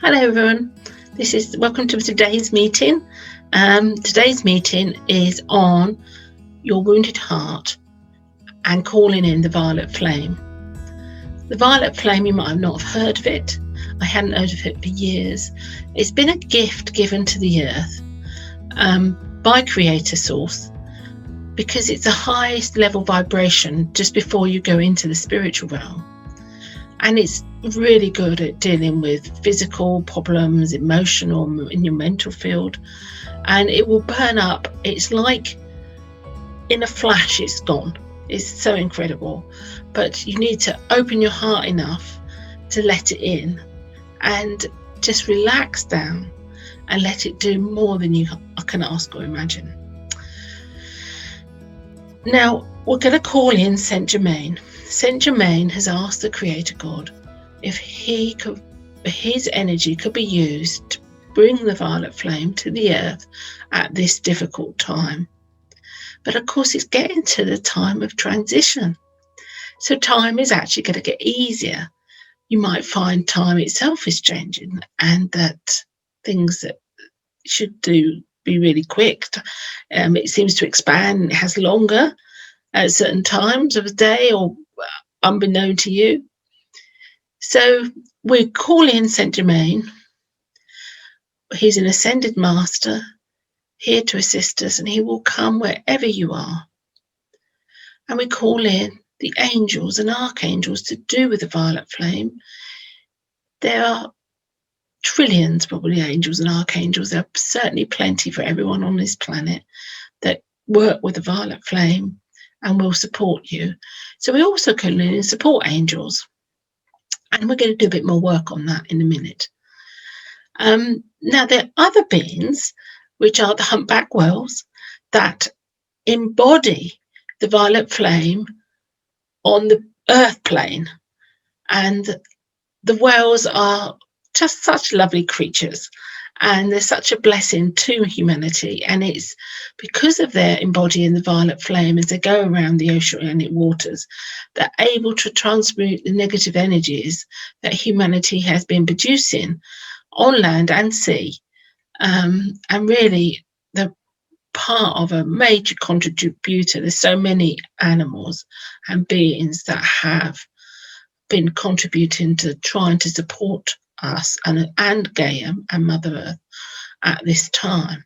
Hello everyone, welcome to today's meeting. Today's meeting is on your wounded heart and calling in the violet flame. The violet flame, you might not have heard of it. I hadn't heard of it for years. It's been a gift given to the earth by Creator Source, because it's the highest level vibration just before you go into the spiritual realm. And it's really good at dealing with physical problems, emotional, in your mental field. And it will burn up. It's like in a flash, it's gone. It's so incredible. But you need to open your heart enough to let it in and just relax down and let it do more than you can ask or imagine. Now, we're going to call in Saint Germain. Saint Germain has asked the Creator God if his energy could be used to bring the violet flame to the earth at this difficult time. But of course, it's getting to the time of transition. So time is actually going to get easier. You might find time itself is changing, and that things that should be really quick. It seems to expand. It has longer at certain times of the day or unbeknown to you. So we call in Saint Germain. He's an ascended master here to assist us, and he will come wherever you are. And we call in the angels and archangels to do with the violet flame. There are trillions, probably, angels and archangels. There are certainly plenty for everyone on this planet that work with the violet flame and will support you. So we also call in support angels. And we're going to do a bit more work on that in a minute. Now, there are other beings, which are the humpback whales, that embody the violet flame on the earth plane. And the whales are just such lovely creatures. And they're such a blessing to humanity. And it's because of their embodying the violet flame as they go around the oceanic waters, they're able to transmute the negative energies that humanity has been producing on land and sea. And really, they're part of a major contributor. There's so many animals and beings that have been contributing to trying to support us and Gaia and Mother Earth at this time,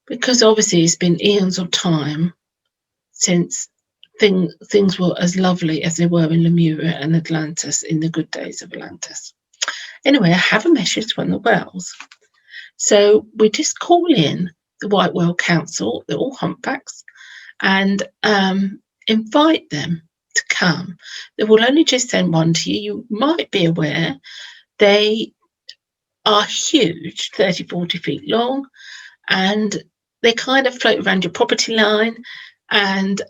because obviously it's been eons of time since things were as lovely as they were in Lemuria and Atlantis, in the good days of Atlantis. Anyway, I have a message from the whales. So we just call in the White Whale Council, they're all humpbacks, and invite them to come. They will only just send one to you. You might be aware they are huge, 30-40 feet long, and they kind of float around your property line, and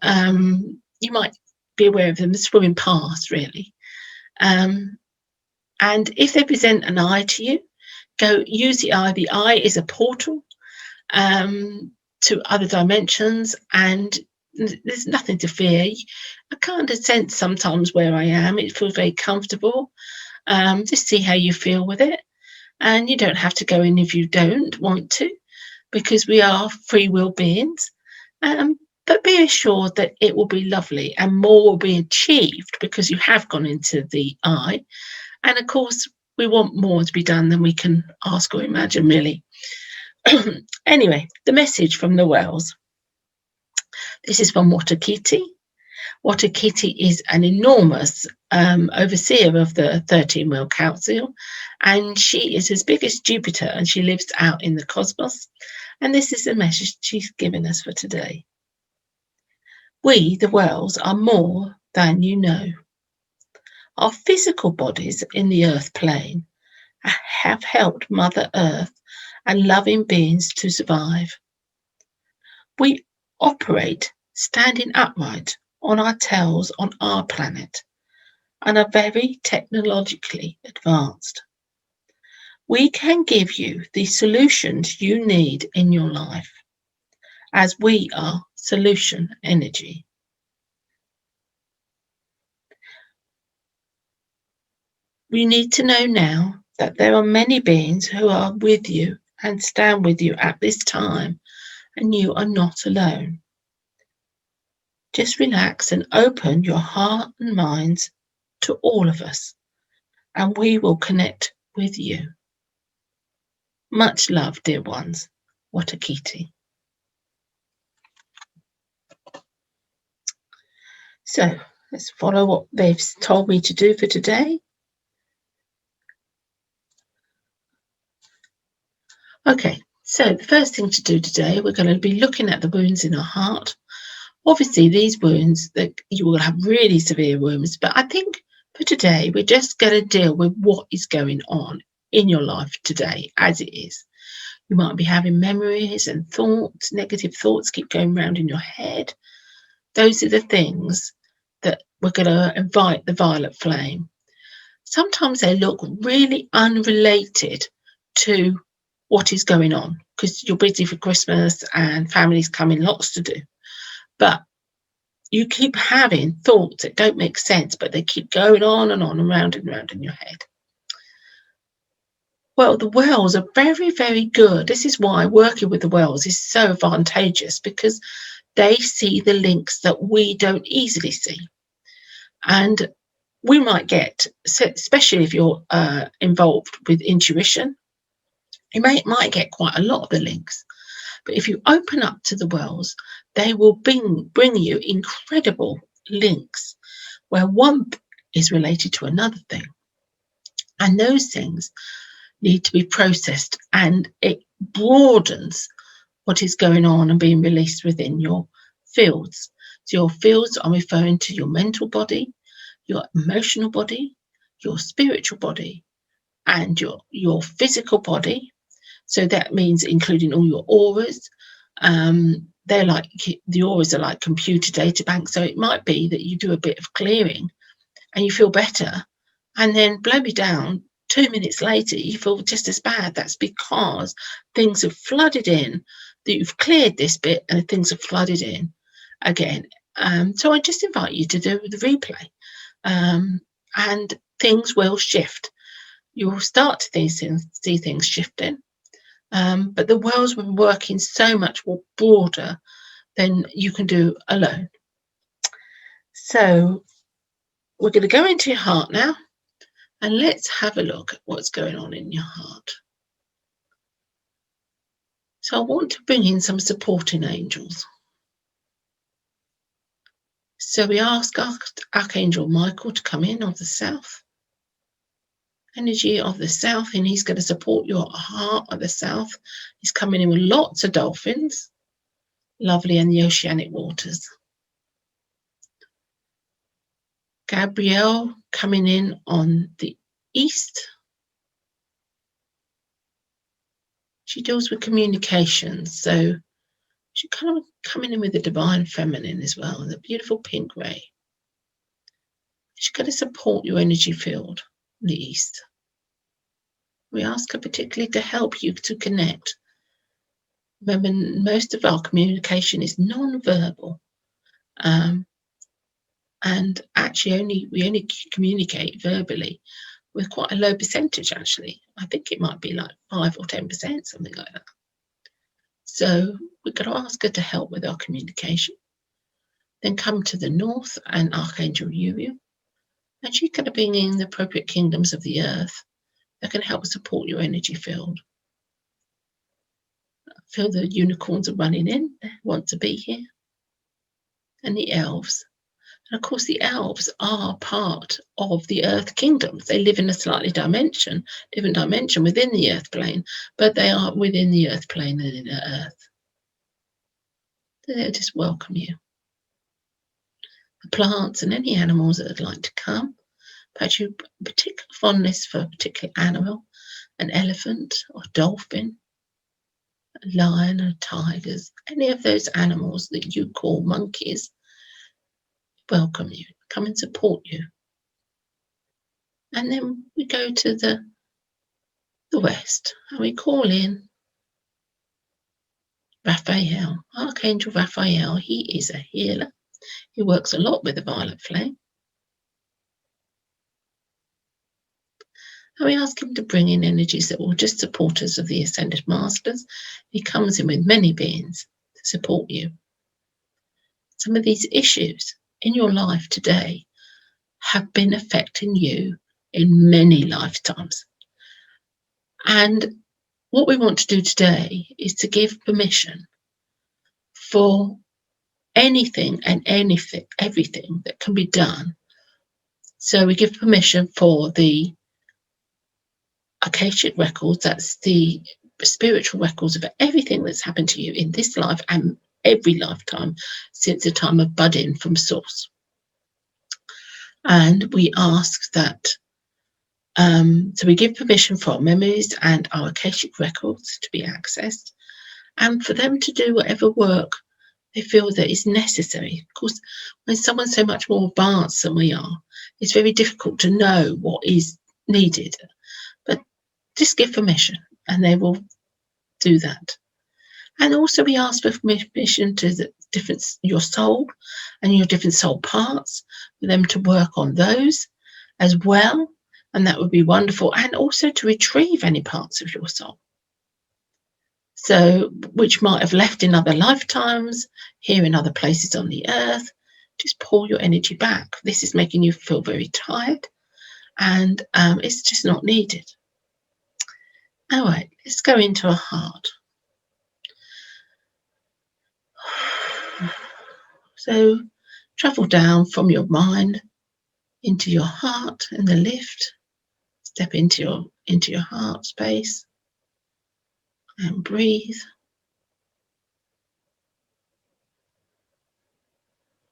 you might be aware of them swimming past, really. And if they present an eye to you, go use the eye. The eye is a portal to other dimensions, and there's nothing to fear. I kind of sense sometimes where I am. It feels very comfortable. Just see how you feel with it. And you don't have to go in if you don't want to, because we are free will beings. But be assured that it will be lovely, and more will be achieved because you have gone into the eye. And of course, we want more to be done than we can ask or imagine, really. Anyway, the message from the whales. This is from Watakiti. Watakiti is an enormous overseer of the 13 Whale Council, and she is as big as Jupiter, and she lives out in the cosmos. And this is the message she's given us for today. We, the whales, are more than you know. Our physical bodies in the earth plane have helped Mother Earth and loving beings to survive. We operate standing upright on our tails on our planet and are very technologically advanced. We can give you the solutions you need in your life, as we are solution energy. We need to know now that there are many beings who are with you and stand with you at this time, and you are not alone. Just relax and open your heart and minds to all of us, and we will connect with you. Much love, dear ones. Watakiti. So let's follow what they've told me to do for today. Okay, so the first thing to do today, we're going to be looking at the wounds in our heart. Obviously, these wounds, that you will have really severe wounds, but I think for today, we're just going to deal with what is going on in your life today as it is. You might be having memories and thoughts, negative thoughts keep going around in your head. Those are the things that we're going to invite the violet flame. Sometimes they look really unrelated to what is going on because you're busy for Christmas and family's coming, lots to do. But you keep having thoughts that don't make sense, but they keep going on and round and round in your head. Well, the wells are very, very good. This is why working with the wells is so advantageous, because they see the links that we don't easily see. And we might get, especially if you're involved with intuition, you might get quite a lot of the links. But if you open up to the wells, they will bring you incredible links where one is related to another thing. And those things need to be processed, and it broadens what is going on and being released within your fields. So your fields are referring to your mental body, your emotional body, your spiritual body, and your physical body. So that means including all your auras. They're like, the auras are like computer data banks. So it might be that you do a bit of clearing and you feel better, and then blow me down, 2 minutes later you feel just as bad. That's because things have flooded in, that you've cleared this bit and things have flooded in again. So I just invite you to do the replay, and things will shift. You will start to see things shifting, but the wells will be working so much more broader than you can do alone. So we're going to go into your heart now, and let's have a look at what's going on in your heart. So I want to bring in some supporting angels. So we ask Archangel Michael to come in of the south, energy of the south, and he's going to support your heart of the south. He's coming in with lots of dolphins, lovely, in the oceanic waters. Gabrielle coming in on the east. She deals with communications, so she's kind of coming in with the divine feminine as well, the beautiful pink ray. She's going to support your energy field in the east. We ask her particularly to help you to connect. Remember, most of our communication is non-verbal, and actually we only communicate verbally with quite a low percentage. Actually, I think it might be like 5 or 10%, something like that. So we're going to ask her to help with our communication. Then come to the north and Archangel Uriel, and she's going to bring in the appropriate kingdoms of the earth that can help support your energy field. I feel the unicorns are running in, they want to be here, and the elves. And of course, the elves are part of the earth kingdoms. They live in a slightly different dimension within the earth plane, but they are within the earth plane and in the earth. So they'll just welcome you. The plants and any animals that would like to come, perhaps you particular fondness for a particular animal, an elephant or dolphin, a lion or tigers, any of those animals that you call monkeys, welcome you, come and support you. And then we go to the west, and we call in Raphael, Archangel Raphael. He is a healer. He works a lot with the violet flame. And we ask him to bring in energies that will just support us of the Ascended Masters. He comes in with many beings to support you. Some of these issues in your life today have been affecting you in many lifetimes. And what we want to do today is to give permission for anything and everything that can be done. So we give permission for the Akashic records, that's the spiritual records of everything that's happened to you in this life and every lifetime since the time of budding from source. And we ask that, so we give permission for our memories and our Akashic records to be accessed, and for them to do whatever work they feel that is necessary. Of course, when someone's so much more advanced than we are, it's very difficult to know what is needed. But just give permission and they will do that. And also we ask for permission to the your soul and your different soul parts, for them to work on those as well. And that would be wonderful. And also to retrieve any parts of your soul. So, which might have left in other lifetimes, here in other places on the earth. Just pull your energy back. This is making you feel very tired, and it's just not needed. All right, let's go into our heart. So, travel down from your mind into your heart in the lift. Step into your heart space and breathe.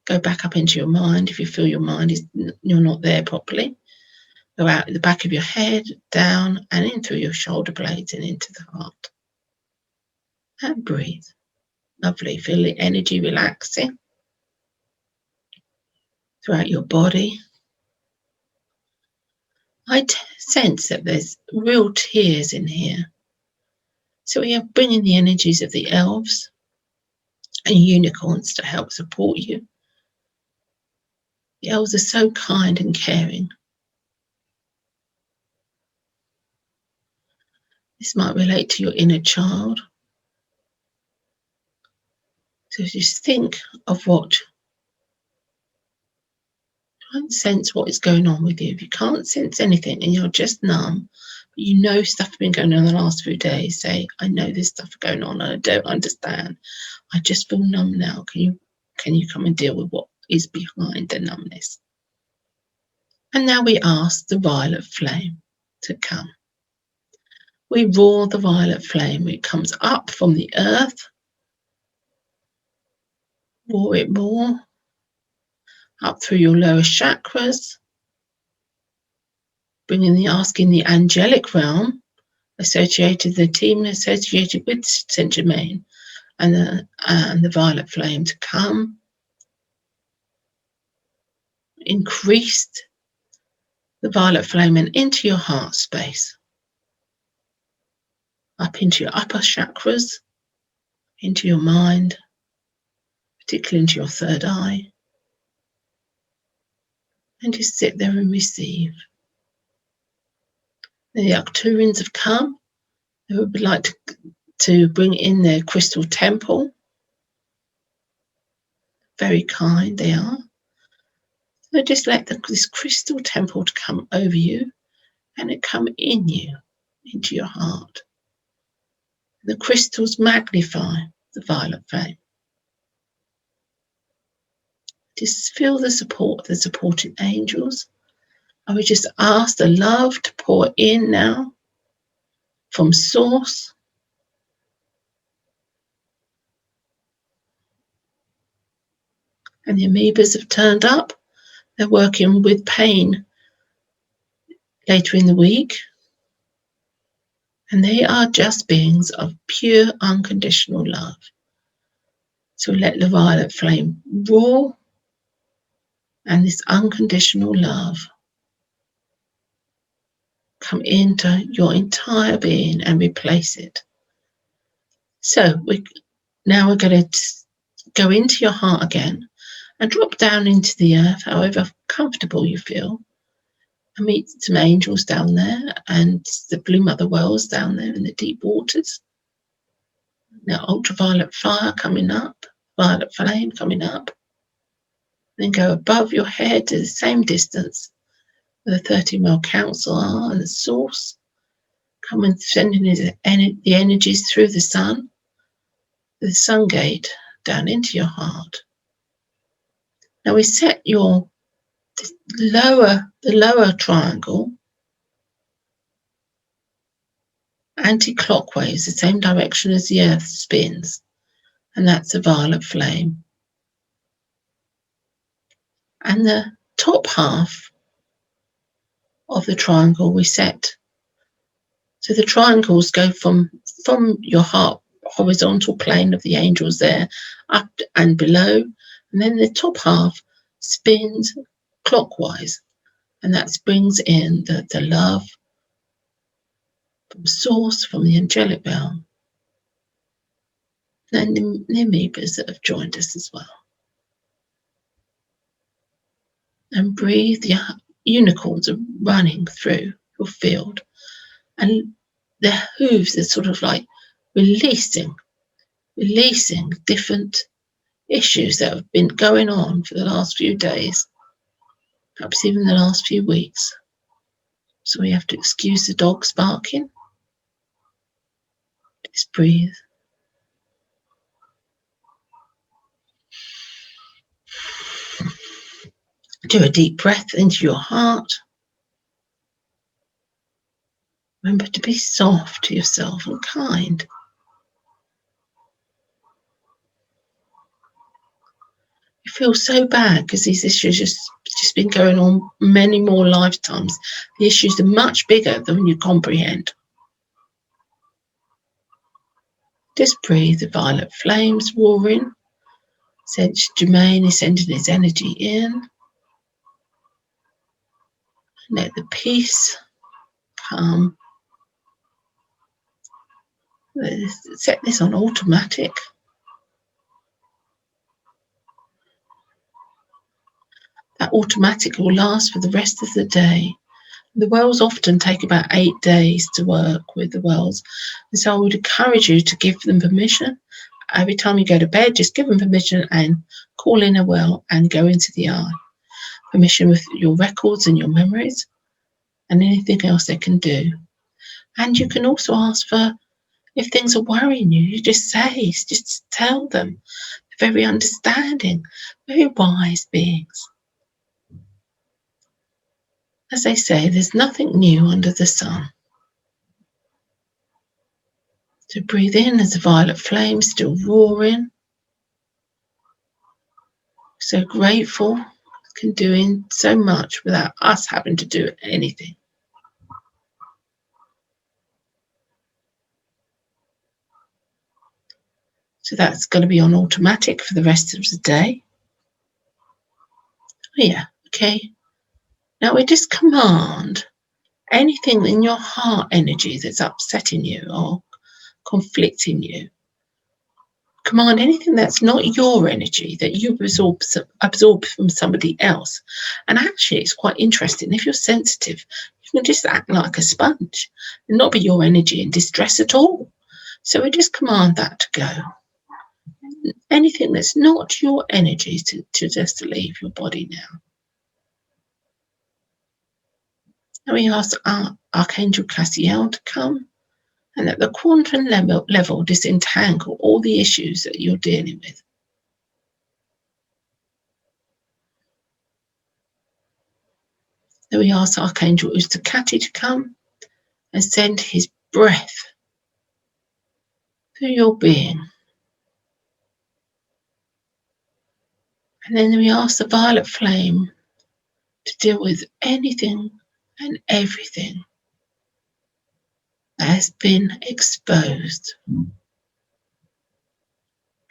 Go back up into your mind if you feel your mind you're not there properly. Go out at the back of your head, down and in through your shoulder blades and into the heart. And breathe. Lovely. Feel the energy relaxing throughout your body. I sense that there's real tears in here. So we are bringing the energies of the elves and unicorns to help support you. The elves are so kind and caring. This might relate to your inner child. So just think of try and sense what is going on with you. If you can't sense anything and you're just numb, but you know stuff has been going on the last few days, say, I know this stuff is going on and I don't understand. I just feel numb now. Can you come and deal with what is behind the numbness? And now we ask the violet flame to come. We roar the violet flame. It comes up from the earth. Roar it more. Up through your lower chakras. Asking the angelic realm, the team associated with Saint Germain and the violet flame to come. Increase the violet flame and into your heart space. Up into your upper chakras, into your mind, particularly into your third eye. And just sit there and receive. The Arcturians have come. They would like to bring in their crystal temple. Very kind they are. So just let this crystal temple to come over you and it come in you, into your heart. The crystals magnify the violet flame. Just feel the support, the supporting angels. I would just ask the love to pour in now from source. And the amoebas have turned up. They're working with pain later in the week. And they are just beings of pure unconditional love. So let the violet flame roar and this unconditional love come into your entire being and replace it. So we're going to go into your heart again and drop down into the earth, however comfortable you feel. and meet some angels down there and the blue mother whales down there in the deep waters. Now ultraviolet fire coming up, violet flame coming up. Then go above your head to the same distance where the 30-mile council are and the source. Come and sending the energies through the sun gate down into your heart. Now we set the lower triangle anti-clockwise, the same direction as the earth spins, and that's a violet flame. And the top half of the triangle we set, so the triangles go from your heart horizontal plane of the angels there up and below, and then the top half spins clockwise, and that brings in the love from source, from the angelic realm, and the amoebas that have joined us as well. And breathe. The unicorns are running through your field, and their hooves are sort of like releasing different issues that have been going on for the last few days, perhaps even the last few weeks. So we have to excuse the dogs barking. Just breathe. Do a deep breath into your heart. Remember to be soft to yourself and kind. You feel so bad because these issues just been going on many more lifetimes. The issues are much bigger than you comprehend. Just breathe. The violet flames roaring. Sense Jermaine is sending his energy in. Let the peace come. Set this on automatic. That automatic will last for the rest of the day. The wells often take about 8 days to work with the wells. And so I would encourage you to give them permission. Every time you go to bed, just give them permission and call in a well and go into the eye. Permission with your records and your memories and anything else they can do. And you can also ask for, if things are worrying you, you just say, just tell them. They're very understanding, very wise beings. As they say, there's nothing new under the sun. So breathe in as the violet flame still roaring. So grateful, can doing so much without us having to do anything. So that's going to be on automatic for the rest of the day. Yeah, okay. Now we just command anything in your heart energy that's upsetting you or conflicting you. Command anything that's not your energy that you absorb from somebody else. And actually, it's quite interesting. If you're sensitive, you can just act like a sponge and not be your energy in distress at all. So we just command that to go. Anything that's not your energy to just leave your body now. And we ask Archangel Cassiel to come and at the quantum level disentangle all the issues that you're dealing with. Then we ask Archangel Ustakati to come and send his breath through your being. And then we ask the violet flame to deal with anything and everything that has been exposed. We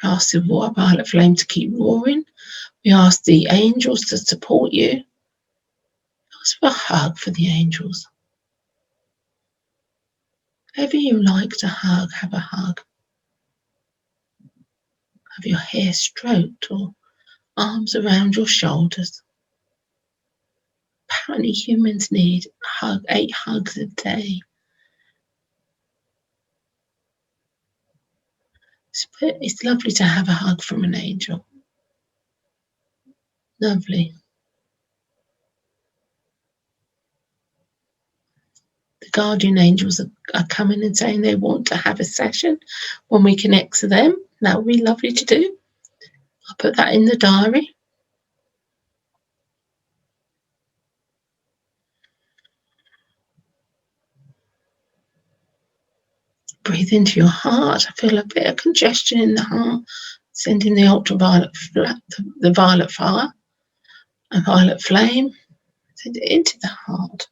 ask the violet flame to keep roaring. We ask the angels to support you. We ask for a hug for the angels. Whoever you like to hug, have a hug. Have your hair stroked or arms around your shoulders. apparently humans need 8 hugs a day. It's lovely to have a hug from an angel. Lovely. The guardian angels are coming and saying they want to have a session when we connect to them. That would be lovely to do. I'll put that in the diary. Breathe into your heart. I feel a bit of congestion in the heart. Sending the ultraviolet, the violet fire, a violet flame. Send it into the heart.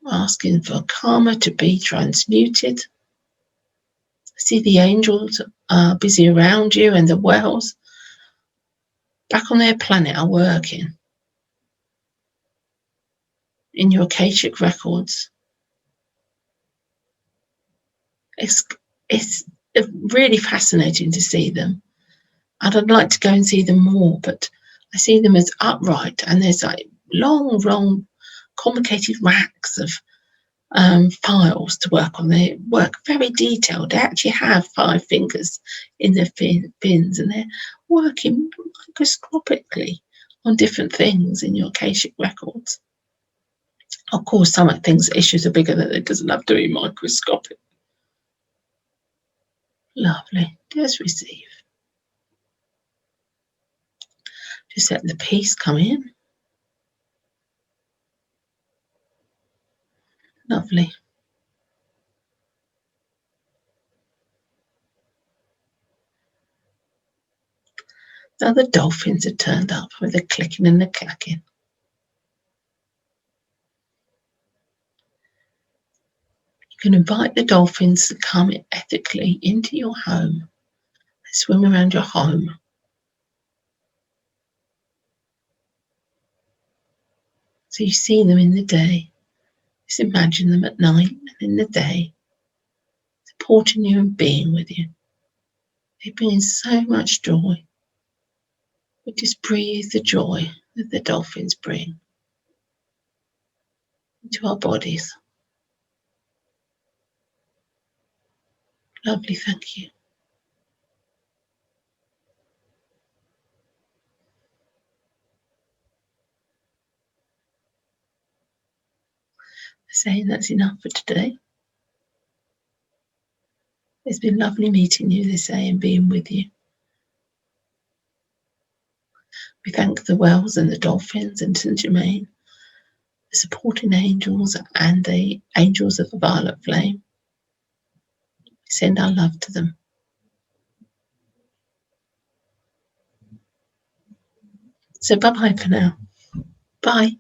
Asking for karma to be transmuted. See the angels are busy around you, and the wells back on their planet are working. In your Akashic records, it's really fascinating to see them. And I'd like to go and see them more, but I see them as upright, and there's like long, complicated racks of files to work on. They work very detailed. They actually have 5 fingers in their fins, and they're working microscopically on different things in your Akashic records. Of course, some things, issues are bigger that it doesn't have to be microscopic. Lovely. Just receive. Just let the peace come in. Lovely. Now the dolphins have turned up with the clicking and the clacking. You can invite the dolphins to come ethically into your home. They swim around your home. So you see them in the day. Just imagine them at night and in the day, supporting you and being with you. They bring so much joy. We just breathe the joy that the dolphins bring into our bodies. Lovely, thank you. Saying that's enough for today. It's been lovely meeting you this day and being with you. We thank the whales and the dolphins and St. Germain, the supporting angels and the angels of the violet flame. We send our love to them. So bye-bye for now. Bye.